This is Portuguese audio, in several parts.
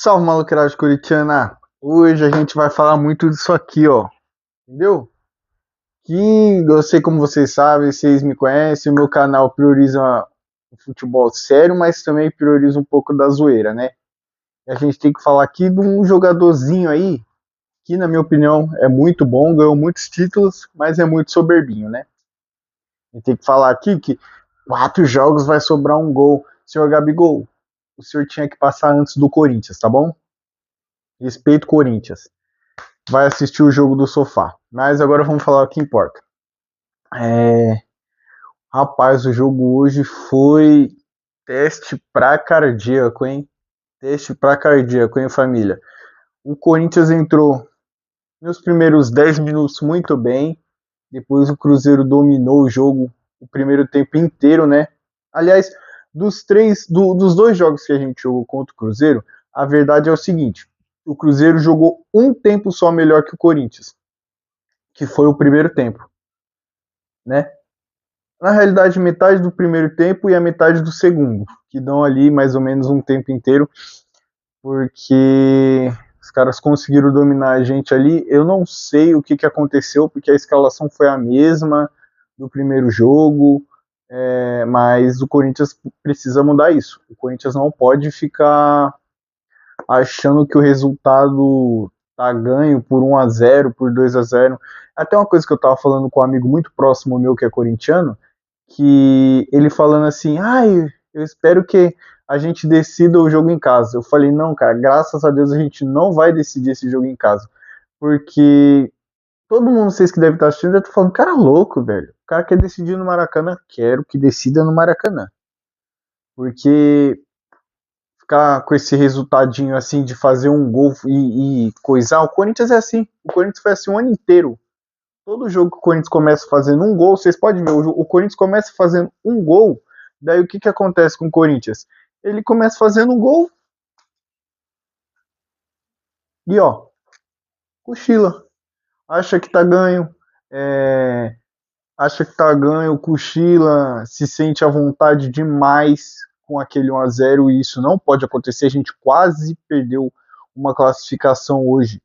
Salve, maluqueiragem corintiana! Hoje a gente vai falar muito disso aqui, ó. Entendeu? Que eu sei como vocês sabem, vocês me conhecem, o meu canal prioriza o futebol sério, mas também prioriza um pouco da zoeira, né? E a gente tem que falar aqui de um jogadorzinho aí, que na minha opinião é muito bom, ganhou muitos títulos, mas é muito soberbinho, né? A gente tem que falar aqui que 4 jogos vai sobrar um gol. Senhor Gabigol, o senhor tinha que passar antes do Corinthians, tá bom? Respeito Corinthians. Vai assistir o jogo do sofá. Mas agora vamos falar o que importa. É... Rapaz, o jogo hoje foi teste pra cardíaco, hein? Teste pra cardíaco, hein, família? O Corinthians entrou nos primeiros 10 minutos muito bem. Depois o Cruzeiro dominou o jogo o primeiro tempo inteiro, né? Aliás, dos 2 jogos que a gente jogou contra o Cruzeiro, a verdade é o seguinte: o Cruzeiro jogou um tempo só melhor que o Corinthians, que foi o primeiro tempo, né? Na realidade, metade do primeiro tempo e a metade do segundo, que dão ali mais ou menos um tempo inteiro, porque os caras conseguiram dominar a gente ali. Eu não sei o que aconteceu, porque a escalação foi a mesma do primeiro jogo, mas o Corinthians precisa mudar isso. O Corinthians não pode ficar achando que o resultado tá ganho por 1-0, por 2-0. Até uma coisa que eu tava falando com um amigo muito próximo meu que é corintiano, que ele falando assim, eu espero que a gente decida o jogo em casa. Eu falei, não, cara, graças a Deus a gente não vai decidir esse jogo em casa. Porque todo mundo, vocês que devem estar assistindo, deve estar falando, cara louco, velho. O cara quer decidir no Maracanã. Quero que decida no Maracanã. Porque ficar com esse resultadinho assim de fazer um gol e coisar, o Corinthians é assim. O Corinthians foi assim o ano inteiro. Todo jogo que o Corinthians começa fazendo um gol, vocês podem ver, o Corinthians começa fazendo um gol, daí o que acontece com o Corinthians? Ele começa fazendo um gol e ó, cochila. Acha que tá ganho, é, acha que tá ganho, cochila, se sente à vontade demais com aquele 1-0 e isso não pode acontecer. A gente quase perdeu uma classificação hoje.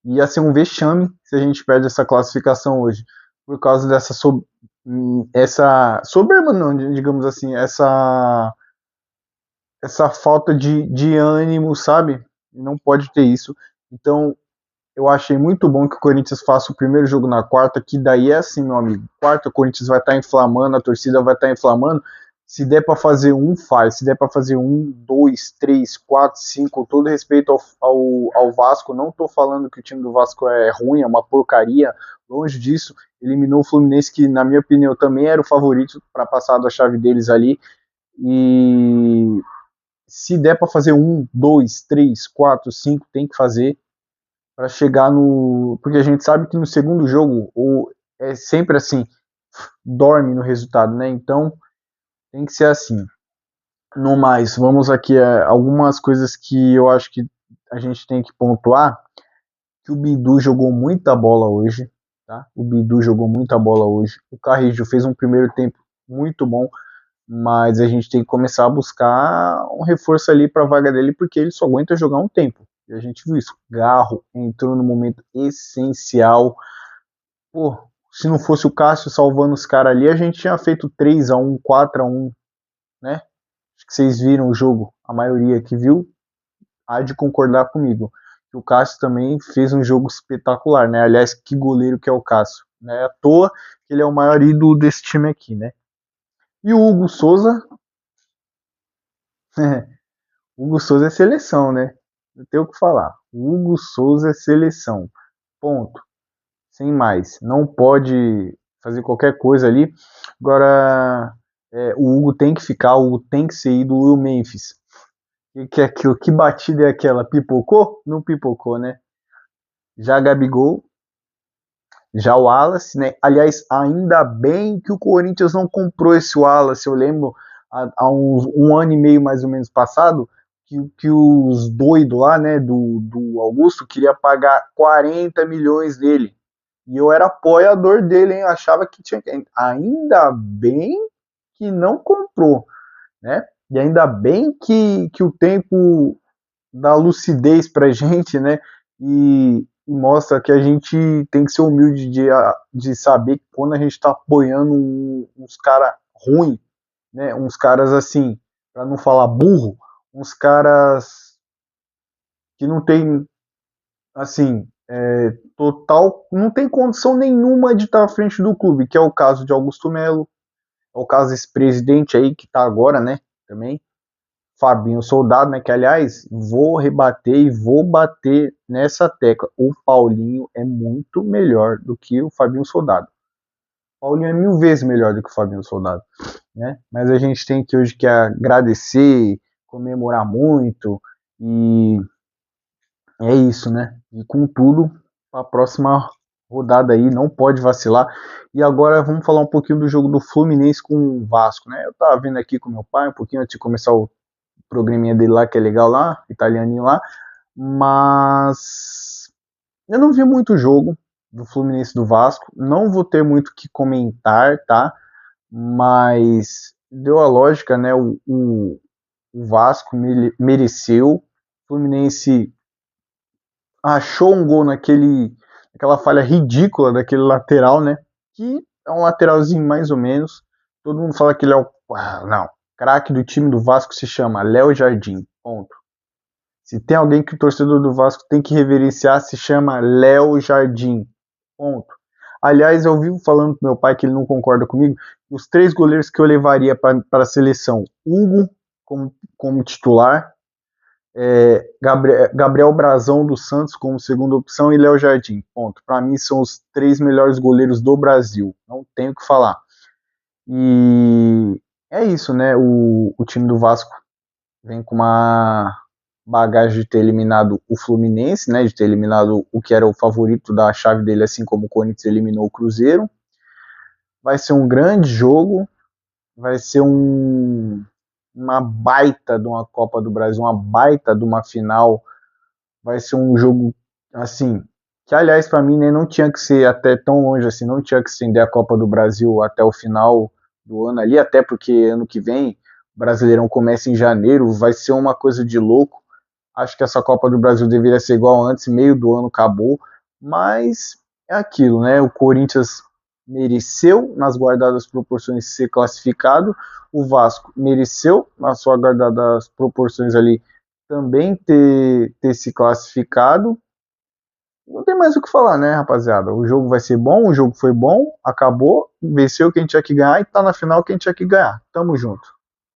Ia ser um vexame se a gente perde essa classificação hoje, por causa dessa essa soberba, não, digamos assim, essa falta de ânimo, sabe? Não pode ter isso. Então, eu achei muito bom que o Corinthians faça o primeiro jogo na quarta, que daí é assim, meu amigo. Quarta, o Corinthians vai estar inflamando, a torcida vai estar inflamando. Se der para fazer um, faz. Se der para fazer 1, 2, 3, 4, 5, com todo respeito ao Vasco, não estou falando que o time do Vasco é ruim, é uma porcaria. Longe disso, eliminou o Fluminense, que na minha opinião também era o favorito para passar da chave deles ali. E se der para fazer 1, 2, 3, 4, 5, tem que fazer para chegar no. Porque a gente sabe que no segundo jogo ou é sempre assim, dorme no resultado, né? Então tem que ser assim. No mais, vamos aqui a algumas coisas que eu acho que a gente tem que pontuar. Que o Bidu jogou muita bola hoje, tá? O Bidu jogou muita bola hoje. O Carrijo fez um primeiro tempo muito bom, mas a gente tem que começar a buscar um reforço ali para a vaga dele, porque ele só aguenta jogar um tempo. E a gente viu isso. Garro entrou no momento essencial. Pô, se não fosse o Cássio salvando os caras ali, a gente tinha feito 3-1, 4-1, né? Acho que vocês viram o jogo, a maioria que viu há de concordar comigo. O Cássio também fez um jogo espetacular, né? Aliás, que goleiro que é o Cássio. Não é à toa que ele é o maior ídolo desse time aqui, né? E o Hugo Souza, o Hugo Souza é seleção, né? Não tem o que falar. O Hugo Souza é seleção. Ponto. Sem mais. Não pode fazer qualquer coisa ali. Agora, o Hugo tem que ficar, o Hugo tem que ser ídolo. O Memphis. Que é aquilo? Que batida é aquela? Pipocou? Não pipocou, né? Já Gabigol, já o Wallace, né? Aliás, ainda bem que o Corinthians não comprou esse Wallace. Eu lembro há um ano e meio mais ou menos passado que os doidos lá, né, do Augusto, queria pagar 40 milhões dele. E eu era apoiador dele, hein? Eu achava que tinha. Ainda bem que não comprou, né? E ainda bem que o tempo dá lucidez pra gente, né? E mostra que a gente tem que ser humilde de saber que quando a gente está apoiando uns caras ruins, né? Uns caras assim, para não falar burro, uns caras que não tem, assim, total, não tem condição nenhuma de estar à frente do clube, que é o caso de Augusto Melo, é o caso desse presidente aí que está agora, né? Também. Fabinho Soldado, né? Que aliás, vou rebater e vou bater nessa tecla. O Paulinho é muito melhor do que o Fabinho Soldado. O Paulinho é 1000 vezes melhor do que o Fabinho Soldado, né? Mas a gente tem que hoje que agradecer, comemorar muito e é isso, né? E com tudo, a próxima rodada aí não pode vacilar. E agora vamos falar um pouquinho do jogo do Fluminense com o Vasco, né? Eu tava vendo aqui com meu pai um pouquinho antes de começar o programinha dele lá, que é legal lá, italianinho lá, mas eu não vi muito jogo do Fluminense do Vasco, não vou ter muito o que comentar, tá? Mas deu a lógica, né? O Vasco mereceu, o Fluminense achou um gol naquela falha ridícula daquele lateral, né? Que é um lateralzinho mais ou menos. Todo mundo fala que ele é o. Não, craque do time do Vasco se chama Léo Jardim. Ponto. Se tem alguém que o torcedor do Vasco tem que reverenciar, se chama Léo Jardim. Ponto. Aliás, eu vivo falando pro meu pai que ele não concorda comigo. Os 3 goleiros que eu levaria para a seleção: Hugo como titular, Gabriel Brazão dos Santos como segunda opção e Léo Jardim. Ponto. Para mim são os 3 melhores goleiros do Brasil. Não tenho o que falar. E é isso, né? O time do Vasco vem com uma bagagem de ter eliminado o Fluminense, né? De ter eliminado o que era o favorito da chave dele, assim como o Corinthians eliminou o Cruzeiro. Vai ser um grande jogo. Vai ser uma baita de uma Copa do Brasil, uma baita de uma final. Vai ser um jogo assim, que aliás para mim né, não tinha que ser até tão longe assim, não tinha que estender a Copa do Brasil até o final do ano ali, até porque ano que vem o Brasileirão começa em janeiro, vai ser uma coisa de louco. Acho que essa Copa do Brasil deveria ser igual antes, meio do ano acabou, mas é aquilo, né? O Corinthians mereceu nas guardadas proporções ser classificado, o Vasco mereceu nas suas guardadas proporções ali também ter se classificado. Não tem mais o que falar, né, rapaziada? O jogo vai ser bom, o jogo foi bom, acabou, venceu quem tinha que ganhar e tá na final quem tinha que ganhar. Tamo junto.